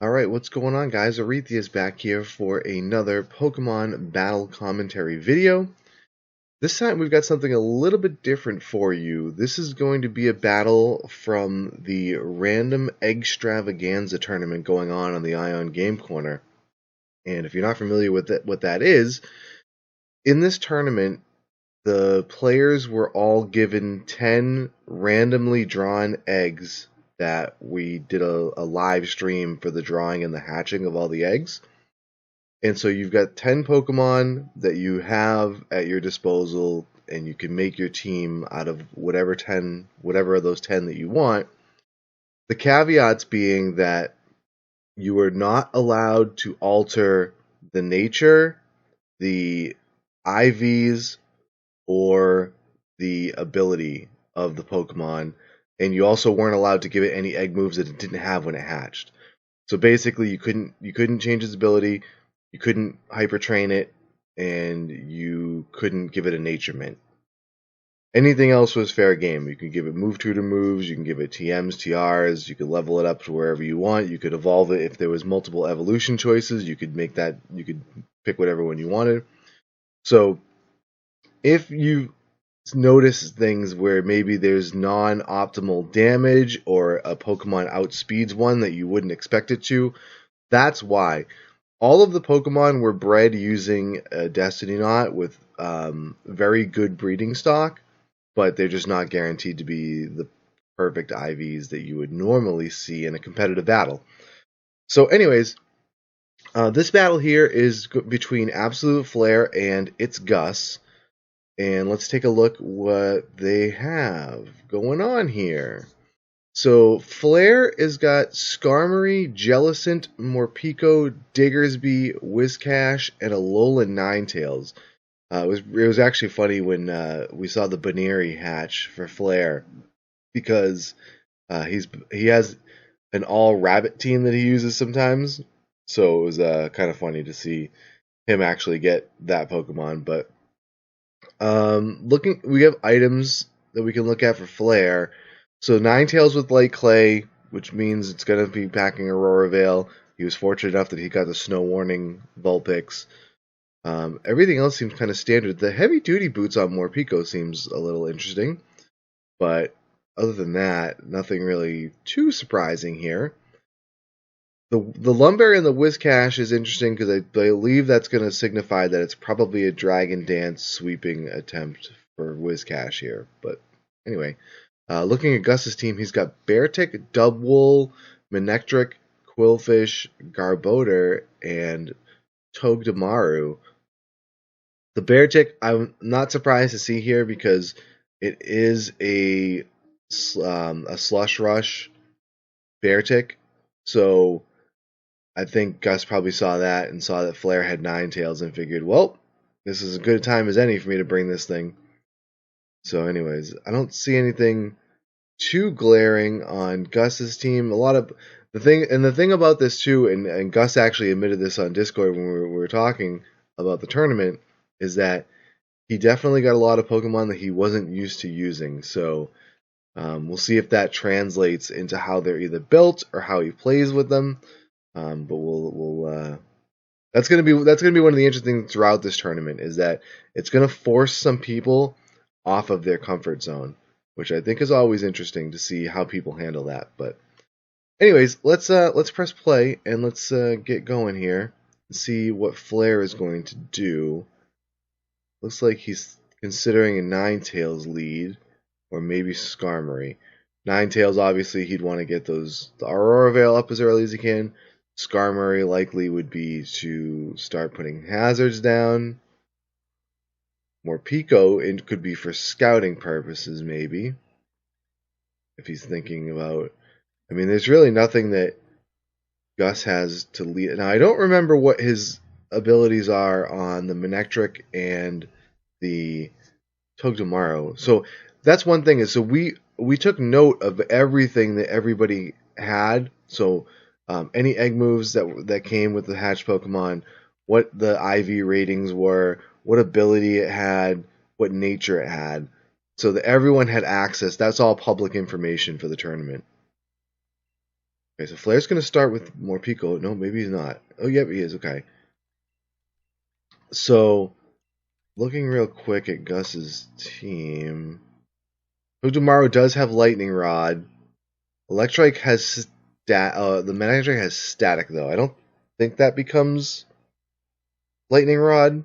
Alright, what's going on, guys? Arethius back here for another Pokemon Battle Commentary video. This time we've got something a little bit different for you. This is going to be a battle from the Random Eggstravaganza tournament going on the Ion Game Corner. And if you're not familiar with what that is, in this tournament, the players were all given 10 randomly drawn eggs that we did a live stream for the drawing and the hatching of all the eggs. And so you've got 10 Pokemon that you have at your disposal, and you can make your team out of whatever of those 10 that you want. The caveats being that you are not allowed to alter the nature, the IVs, or the ability of the Pokemon, and you also weren't allowed to give it any egg moves that it didn't have when it hatched. So basically, you couldn't change its ability, you couldn't hyper train it, and you couldn't give it a nature mint. Anything else was fair game. You could give it move tutor moves, you can give it TMs, TRs, you could level it up to wherever you want, you could evolve it if there was multiple evolution choices, you could pick whatever one you wanted. So if you notice things where maybe there's non-optimal damage or a Pokemon outspeeds one that you wouldn't expect it to, that's why. All of the Pokemon were bred using a Destiny Knot with very good breeding stock, but they're just not guaranteed to be the perfect IVs that you would normally see in a competitive battle. So anyways, this battle here is between AbsoluteFlare and its Gus. And let's take a look what they have going on here. So Flare has got Skarmory, Jellicent, Morpeko, Diggersby, Whiscash, and Alolan Ninetales. It was actually funny when we saw the Baneri hatch for Flare, because he has an all rabbit team that he uses sometimes. So it was kind of funny to see him actually get that Pokemon. But we have items that we can look at for Flare. So Ninetales with Light Clay, which means it's going to be packing Aurora Veil. He was fortunate enough that he got the Snow Warning Vulpix. Everything else seems kind of standard. The heavy duty boots on Morpeko seems a little interesting, but other than that, nothing really too surprising here. The Lumberry and the Whiscash is interesting because I believe that's going to signify that it's probably a Dragon Dance sweeping attempt for Whiscash here. But anyway, looking at Gus's team, he's got Beartic, Dubwool, Manectric, Quillfish, Garbodor, and Togedemaru. The Beartic, I'm not surprised to see here because it is a Slush Rush Beartic. So I think Gus probably saw that and saw that Flare had Ninetales and figured, well, this is as good a time as any for me to bring this thing. So anyways, I don't see anything too glaring on Gus's team. A lot of the thing about this too, and Gus actually admitted this on Discord when we were talking about the tournament, is that he definitely got a lot of Pokemon that he wasn't used to using. So we'll see if that translates into how they're either built or how he plays with them. But that's gonna be one of the interesting things throughout this tournament, is that it's gonna force some people off of their comfort zone, which I think is always interesting to see how people handle that. But anyways, let's press play and let's get going here and see what Flare is going to do. Looks like he's considering a Ninetales lead, or maybe Skarmory. Ninetales, obviously, he'd want to get the Aurora Veil up as early as he can. Skarmory likely would be to start putting hazards down. Morpeko, it could be for scouting purposes, maybe. If he's thinking about... I mean, there's really nothing that Gus has to lead. Now, I don't remember what his abilities are on the Manectric and the Togedemaru. So that's one thing. So we took note of everything that everybody had. So any egg moves that came with the hatched Pokemon, what the IV ratings were, what ability it had, what nature it had, so that everyone had access. That's all public information for the tournament. Okay, so Flare's going to start with more Pico. No, maybe he's not. Oh, yep, he is. Okay. So, looking real quick at Gus's team, Togedemaru does have Lightning Rod. Electrike has the Manectric has Static, though. I don't think that becomes Lightning Rod.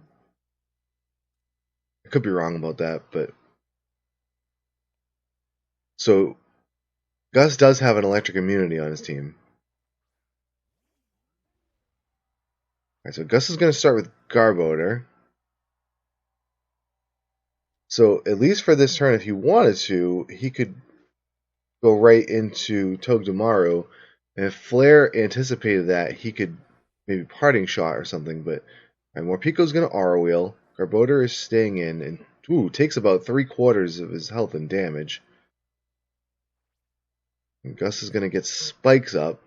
I could be wrong about that, but so Gus does have an electric immunity on his team. Alright, so Gus is going to start with Garbodor. So at least for this turn, if he wanted to, he could go right into Togedemaru. And if Flare anticipated that, he could maybe Parting Shot or something. But Morpico's going to Aura Wheel. Garbodor is staying in and takes about 3/4 of his health and damage. And Gus is going to get Spikes up.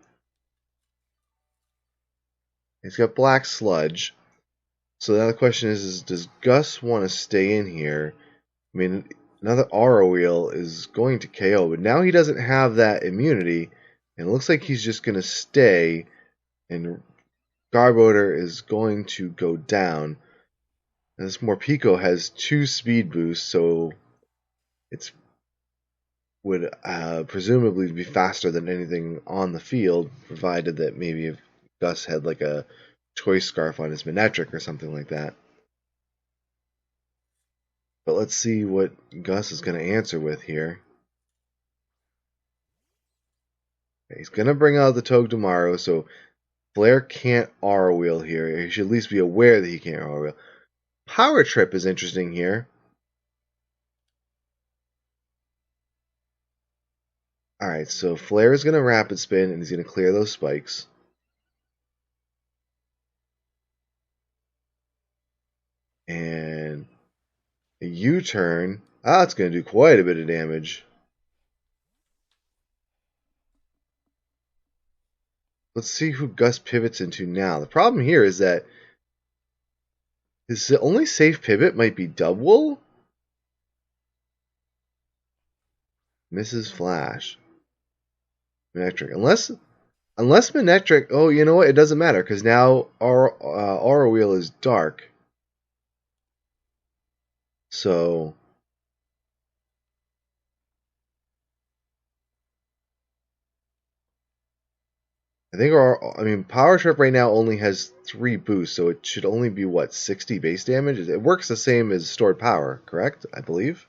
He's got Black Sludge. So now the question is does Gus want to stay in here? I mean, another Aura Wheel is going to KO, but now he doesn't have that immunity, and it looks like he's just going to stay, and Garbodor is going to go down. And this Morpeko has 2 speed boosts, so it would presumably be faster than anything on the field, provided that maybe if Gus had like a Choice Scarf on his Manectric or something like that. But let's see what Gus is going to answer with here. He's going to bring out the Togedemaru, so Flare can't Aura Wheel here. He should at least be aware that he can't Aura Wheel. Power Trip is interesting here. Alright, so Flare is going to Rapid Spin, and he's going to clear those spikes. And a U-turn. It's going to do quite a bit of damage. Let's see who Gus pivots into now. The problem here is that his only safe pivot might be Dubwool. Misses Flash. Manectric. Unless Manectric... Oh, you know what? It doesn't matter, because now our Aura Wheel is dark. So... I think Power Trip right now only has 3 boosts, so it should only be, 60 base damage? It works the same as Stored Power, correct? I believe.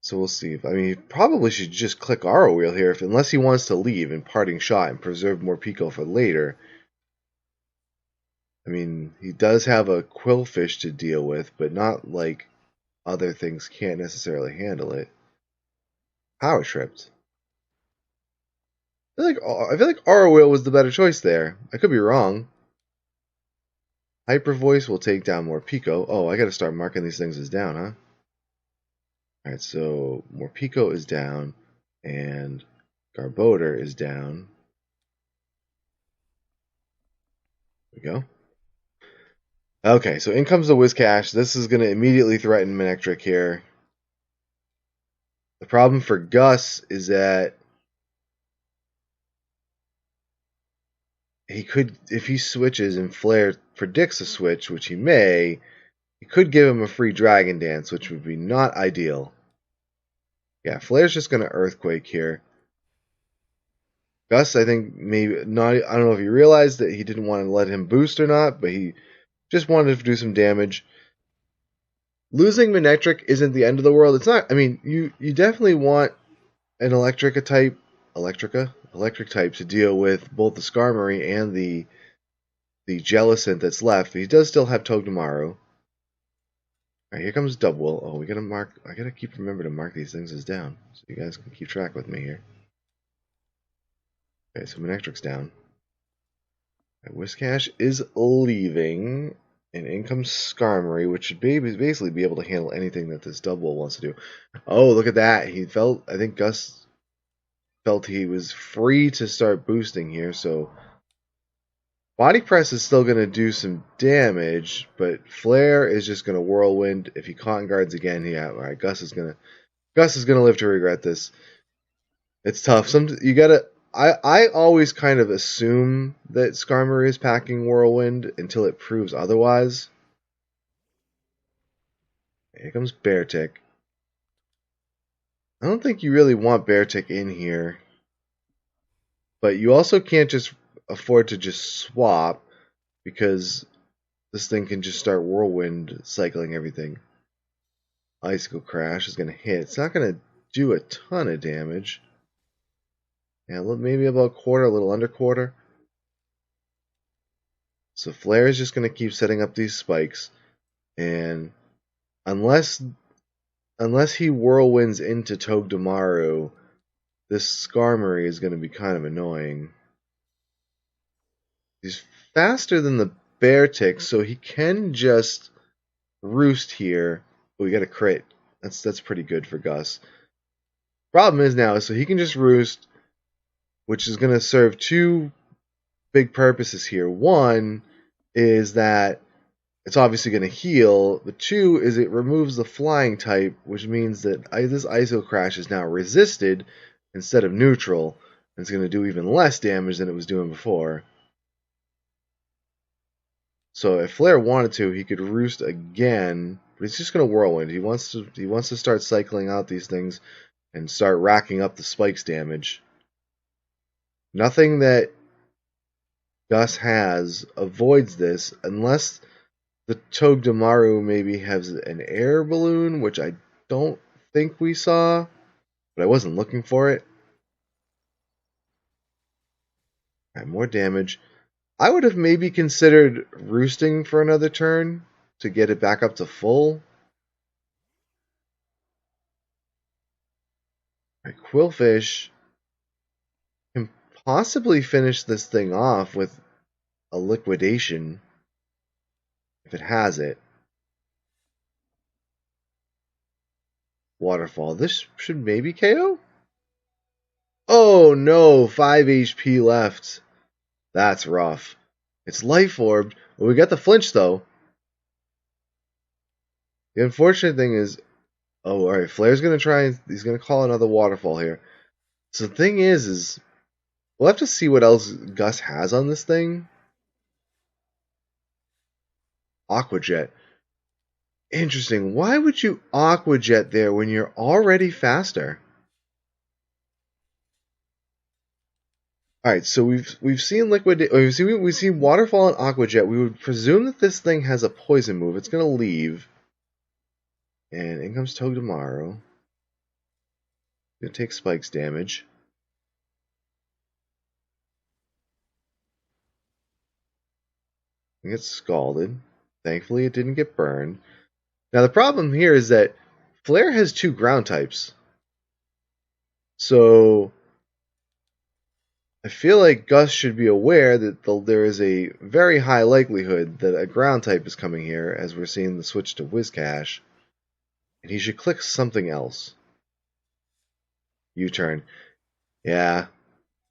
So we'll see. He probably should just click Aura Wheel here, unless he wants to leave and Parting Shot and preserve Morpeko for later. He does have a Quillfish to deal with, but not like other things can't necessarily handle it. Power Tripped. I feel like Aura Wheel was the better choice there. I could be wrong. Hyper Voice will take down Morpeko. Oh, I gotta start marking these things as down, huh? Alright, so Morpeko is down, and Garbodor is down. There we go. Okay, so in comes the Whiscash. This is going to immediately threaten Manectric here. The problem for Gus is that he could, if he switches and Flare predicts a switch, which he may, he could give him a free Dragon Dance, which would be not ideal. Yeah, Flare's just going to Earthquake here. Gus, I think maybe not. I don't know if he realized that he didn't want to let him boost or not, but he just wanted to do some damage. Losing Manectric isn't the end of the world. It's not. You definitely want an electric type to deal with both the Skarmory and the Jellicent that's left. He does still have Togedemaru. Alright, here comes Dubwool. Oh, we gotta mark. I gotta keep remembering to mark these things as down, so you guys can keep track with me here. Okay, so Manectric's down. Whiscash is leaving, and in comes Skarmory, which should basically be able to handle anything that this Dubwool wants to do. Oh, look at that! I think Gus felt he was free to start boosting here, so Body Press is still going to do some damage, but Flare is just going to Whirlwind. If he Cotton Guards again, yeah, alright, Gus is going to live to regret this. It's tough. You gotta. I always kind of assume that Skarmory is packing Whirlwind until it proves otherwise. Here comes Beartic. I don't think you really want Beartic in here, but you also can't just afford to just swap because this thing can just start Whirlwind cycling everything. Icicle Crash is going to hit. It's not going to do a ton of damage. Yeah, maybe about a quarter, a little under quarter. So Flare is just going to keep setting up these spikes, and unless he whirlwinds into Togedemaru, this Skarmory is going to be kind of annoying. He's faster than the Beartic, so he can just roost here. But we got a crit. That's pretty good for Gus. Problem is now, so he can just roost, which is going to serve two big purposes here. One is that it's obviously going to heal, but two is it removes the flying type, which means that this Iso Crash is now resisted instead of neutral, and it's going to do even less damage than it was doing before. So if Flare wanted to, he could roost again, but he's just going to Whirlwind. He wants to start cycling out these things and start racking up the spikes damage. Nothing that Gus has avoids this unless the Togedemaru maybe has an air balloon, which I don't think we saw, but I wasn't looking for it. Alright, more damage. I would have maybe considered roosting for another turn to get it back up to full. Alright, Quillfish can possibly finish this thing off with a liquidation if it has it. Waterfall. This should maybe KO? Oh no, 5 HP left. That's rough. It's Life Orbed. Well, we got the flinch though. The unfortunate thing is, oh, alright, Flare's gonna try, he's gonna call another waterfall here. So the thing is we'll have to see what else Gus has on this thing. Aqua Jet. Interesting. Why would you Aqua Jet there when you're already faster? Alright, so we've seen we've seen Waterfall and Aqua Jet. We would presume that this thing has a poison move. It's gonna leave. And in comes Togedemaru. Gonna take Spike's damage. It gets scalded. Thankfully it didn't get burned. Now the problem here is that Flare has two ground types. So I feel like Gus should be aware that there is a very high likelihood that a ground type is coming here, as we're seeing the switch to Whiscash. And he should click something else. U-turn. Yeah.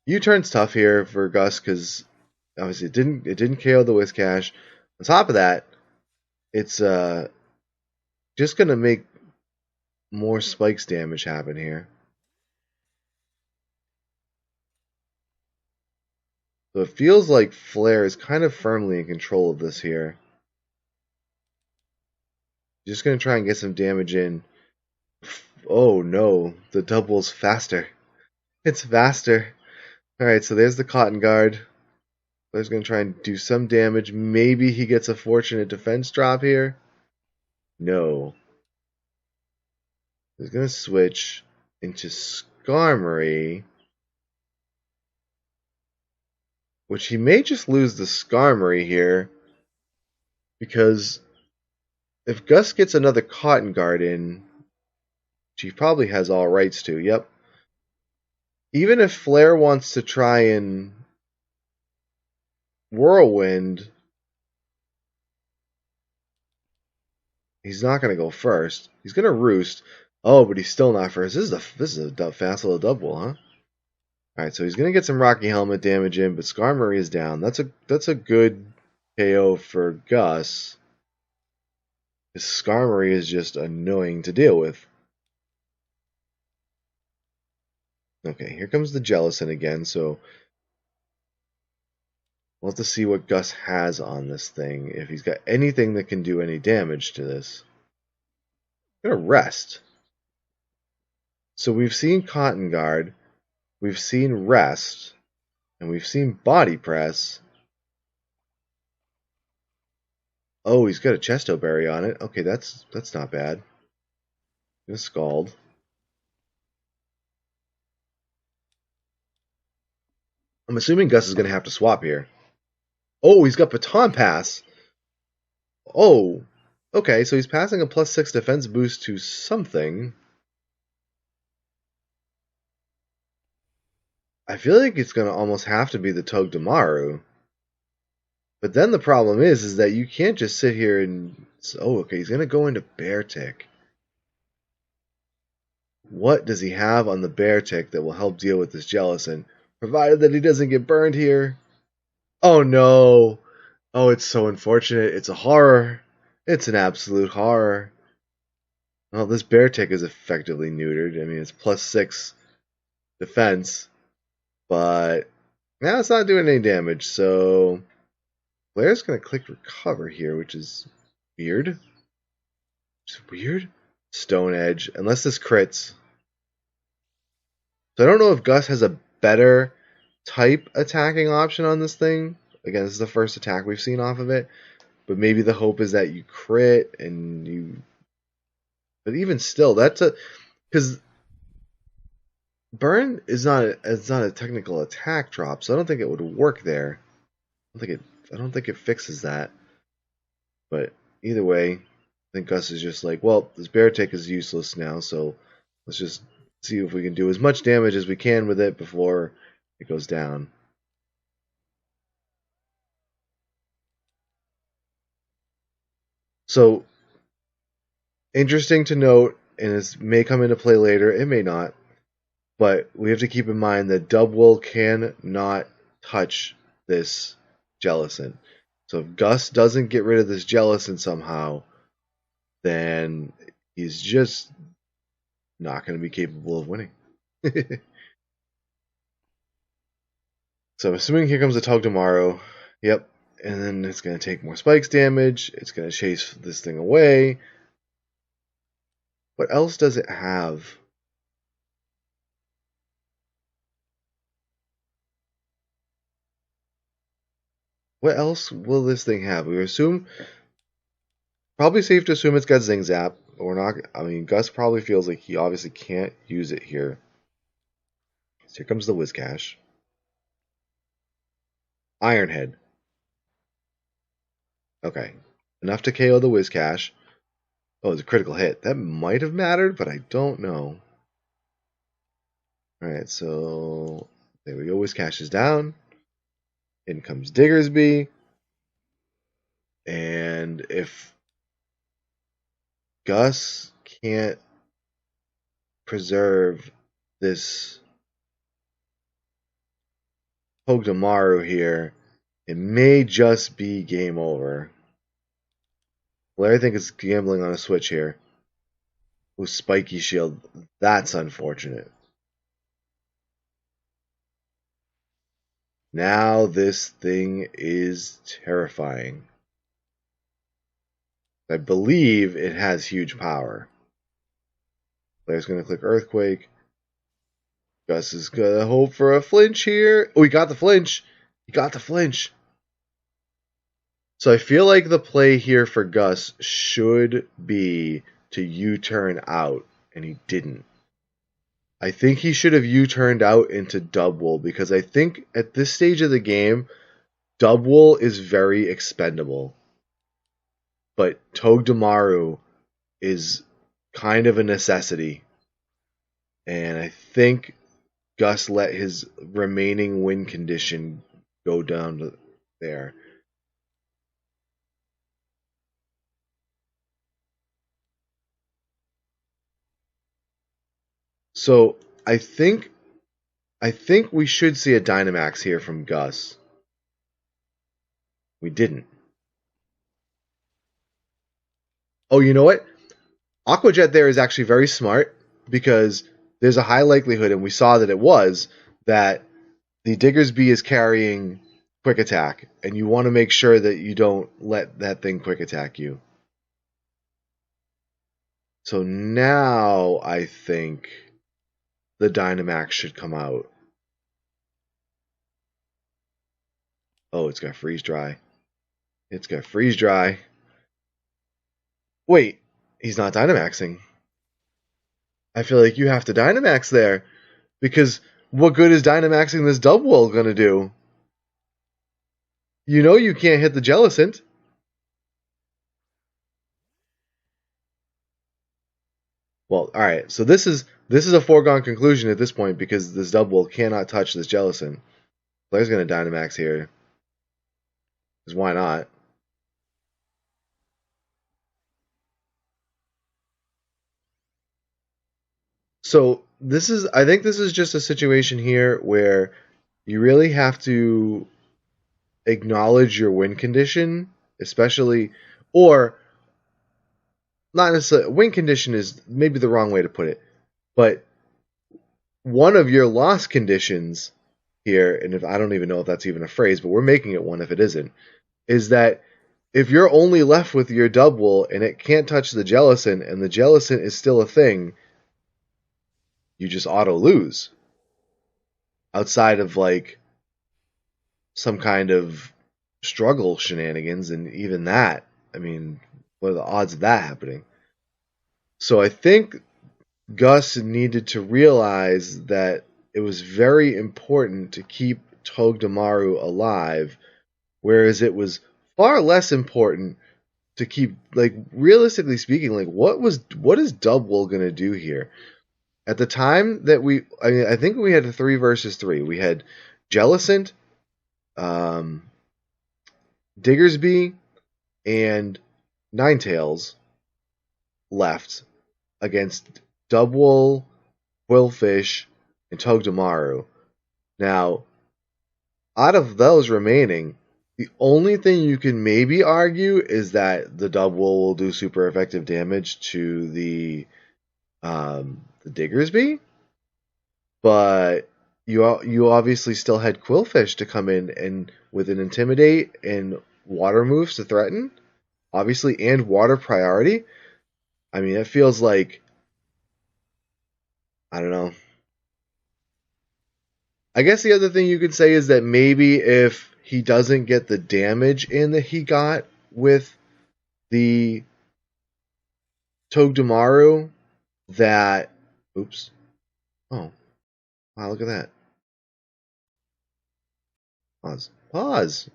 U-turn's tough here for Gus because obviously it didn't KO the Whiscash. On top of that, it's just gonna make more spikes damage happen here. So it feels like Flare is kind of firmly in control of this here. Just gonna try and get some damage in. Oh no, the double's faster. It's faster. Alright, so there's the Cotton Guard. Flare's gonna try and do some damage. Maybe he gets a fortunate defense drop here. No. He's gonna switch into Skarmory, which he may just lose the Skarmory here, because if Gus gets another Cotton Guard in, which he probably has all rights to, yep. Even if Flare wants to try and Whirlwind, he's not going to go first. He's going to Roost. Oh, but he's still not first. This is a fast little double, huh? Alright, so he's going to get some Rocky Helmet damage in, but Skarmory is down. That's a good KO for Gus. This Skarmory is just annoying to deal with. Okay, here comes the Jellicent again, so we'll have to see what Gus has on this thing. If he's got anything that can do any damage to this. I'm gonna rest. So we've seen Cotton Guard, we've seen Rest, and we've seen Body Press. Oh, he's got a Chesto Berry on it. Okay, that's not bad. Gonna Scald. I'm assuming Gus is gonna have to swap here. Oh, he's got Baton Pass. Oh, okay, so he's passing a +6 defense boost to something. I feel like it's going to almost have to be the Togedemaru. But then the problem is that you can't just sit here and... Oh, okay, he's going to go into Bear Tick. What does he have on the Bear Tick that will help deal with this Jellicent? Provided that he doesn't get burned here. Oh, no. Oh, it's so unfortunate. It's a horror. It's an absolute horror. Well, this Bear Tick is effectively neutered. I mean, it's +6 defense. But now it's not doing any damage, so Flare's going to click Recover here, which is weird. Stone Edge, unless this crits. So I don't know if Gus has a better type attacking option on this thing. Again, this is the first attack we've seen off of it. But maybe the hope is that you crit and you... But even still, that's a... Because Burn is not a technical attack drop, so I don't think it would work there. I don't think it fixes that. But either way, I think Gus is just like, well, this Bear Tick is useless now, so let's just see if we can do as much damage as we can with it before it goes down. So, interesting to note, and it may come into play later, it may not, but we have to keep in mind that Dubwool cannot touch this Jellicent. So if Gus doesn't get rid of this Jellicent somehow, then he's just not going to be capable of winning. So assuming here comes the Togedemaru, yep, and then it's going to take more spikes damage, it's going to chase this thing away. What else does it have? What else will this thing have? We assume, probably safe to assume it's got Zing Zap. Or not. I mean, Gus probably feels like he obviously can't use it here. So here comes the Whiscash. Ironhead. Okay. Enough to KO the Whiscash. Oh, it's a critical hit. That might have mattered, but I don't know. Alright, so there we go. Whiscash is down. In comes Diggersby. And if Gus can't preserve this Togedemaru here, it may just be game over. Larry, I think is gambling on a switch here. Ooh, Spiky Shield. That's unfortunate. Now this thing is terrifying. I believe it has huge power. Larry's going to click Earthquake. Gus is going to hope for a flinch here. Oh, he got the flinch. He got the flinch. So I feel like the play here for Gus should be to U-turn out, and he didn't. I think he should have U-turned out into Dubwool, because I think at this stage of the game, Dubwool is very expendable. But Togedemaru is kind of a necessity. And I think Gus let his remaining win condition go down to there. So I think we should see a Dynamax here from Gus. We didn't. Oh, you know what? Aqua Jet there is actually very smart, because there's a high likelihood, and we saw that it was, that the Diggersby is carrying quick attack, and you want to make sure that you don't let that thing quick attack you. So now I think the Dynamax should come out. Oh, it's got Freeze Dry. It's got Freeze Dry. Wait, he's not Dynamaxing. I feel like you have to Dynamax there, because what good is Dynamaxing this Dubwool going to do? You know you can't hit the Jellicent. Well, alright, so this is a foregone conclusion at this point, because this Dubwool cannot touch this Jellicent. Blair's going to Dynamax here. Because why not? So I think this is just a situation here where you really have to acknowledge your win condition, especially, or not necessarily, win condition is maybe the wrong way to put it, but one of your loss conditions here, and if I don't even know if that's even a phrase, but we're making it one if it isn't, is that if you're only left with your Dubwool and it can't touch the Jellicent, and the Jellicent is still a thing, you just auto lose. Outside of like some kind of struggle shenanigans, and even that, I mean, what are the odds of that happening? So I think Gus needed to realize that it was very important to keep Togedemaru alive, whereas it was far less important to keep, like, realistically speaking, like, what is Dubwool going to do here? At the time that I think we had a 3 versus 3. We had Jellicent, Diggersby, and Ninetales left against Dubwool, Quillfish, and Togedemaru. Now, out of those remaining, the only thing you can maybe argue is that the Dubwool will do super effective damage to the Diggersby, but you obviously still had Quillfish to come in and with an Intimidate and water moves to threaten, obviously, and water priority. I mean, it feels like, I don't know. I guess the other thing you could say is that maybe if he doesn't get the damage in that he got with the Togedemaru, that... Oops. Oh. Wow, look at that. Pause. Pause!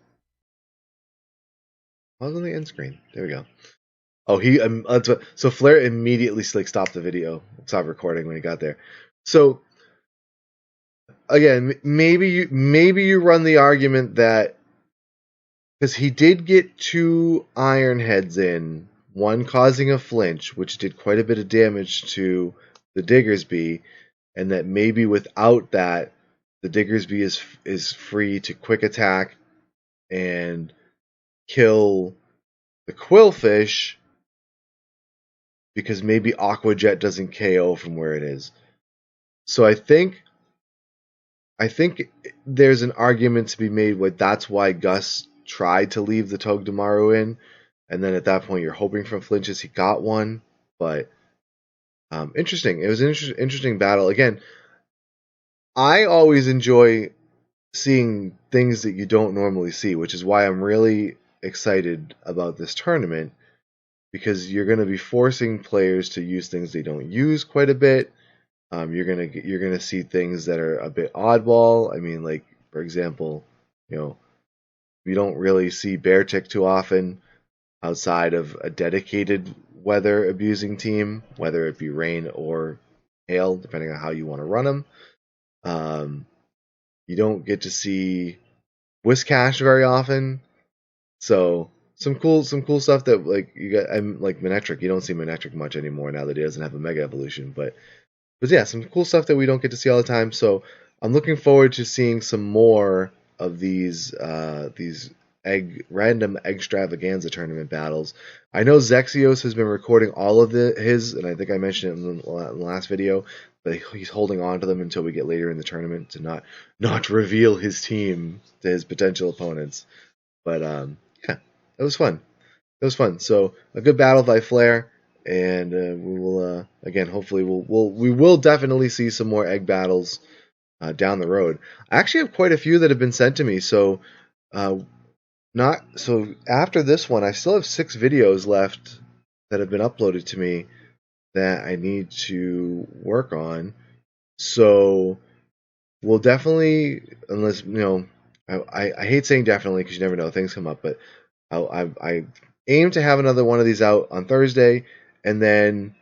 Pause on the end screen. There we go. Oh, so Flare immediately stopped the video, stopped recording when he got there. So again, maybe you run the argument that because he did get 2 Iron Heads in, one causing a flinch, which did quite a bit of damage to the Diggersby, and that maybe without that, the Diggersby is free to quick attack and kill the Quillfish, because maybe Aqua Jet doesn't KO from where it is. So I think there's an argument to be made where that's why Gus tried to leave the Togedemaru in, and then at that point you're hoping for flinches. He got one, but interesting. It was an interesting battle. Again, I always enjoy seeing things that you don't normally see, which is why I'm really excited about this tournament, because you're going to be forcing players to use things they don't use quite a bit. You're gonna see things that are a bit oddball. I mean, like, for example, you don't really see Beartic too often outside of a dedicated weather abusing team, whether it be rain or hail, depending on how you want to run them. You don't get to see Whiscash very often, so some cool stuff that, like, you got. I'm like Manectric. You don't see Manectric much anymore now that he doesn't have a Mega Evolution, but yeah, some cool stuff that we don't get to see all the time. So I'm looking forward to seeing some more of these Random Eggstravaganza tournament battles. I know Zexios has been recording all of his, and I think I mentioned it in the last video, but he's holding on to them until we get later in the tournament to not reveal his team to his potential opponents. But yeah, that was fun. It was fun. So a good battle by Flare, and we will again. Hopefully, we will definitely see some more egg battles down the road. I actually have quite a few that have been sent to me. So after this one, I still have 6 videos left that have been uploaded to me that I need to work on. So we'll definitely, unless I hate saying definitely because you never know, things come up, but I aim to have another one of these out on Thursday, and then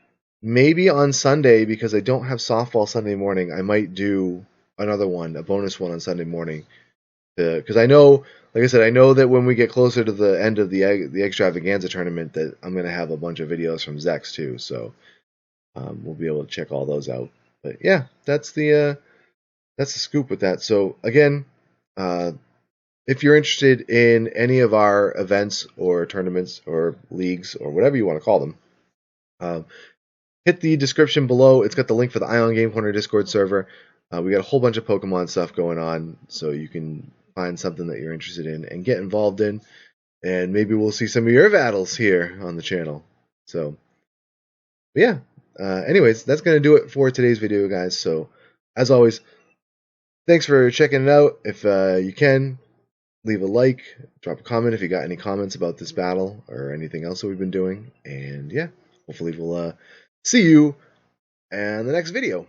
maybe on Sunday, because I don't have softball Sunday morning, I might do another one, a bonus one on Sunday morning, because I know, like I said, I know that when we get closer to the end of the Extravaganza tournament, that I'm going to have a bunch of videos from Zex too, so we'll be able to check all those out. But yeah, that's the scoop with that. So again, if you're interested in any of our events or tournaments or leagues or whatever you want to call them, hit the description below. It's got the link for the Ion Game Corner Discord server. We got a whole bunch of Pokemon stuff going on, so you can find something that you're interested in and get involved in. And maybe we'll see some of your battles here on the channel. So, yeah. Anyways, that's going to do it for today's video, guys. So, as always, thanks for checking it out. If you can, leave a like, drop a comment if you got any comments about this battle or anything else that we've been doing. And yeah, hopefully we'll see you in the next video.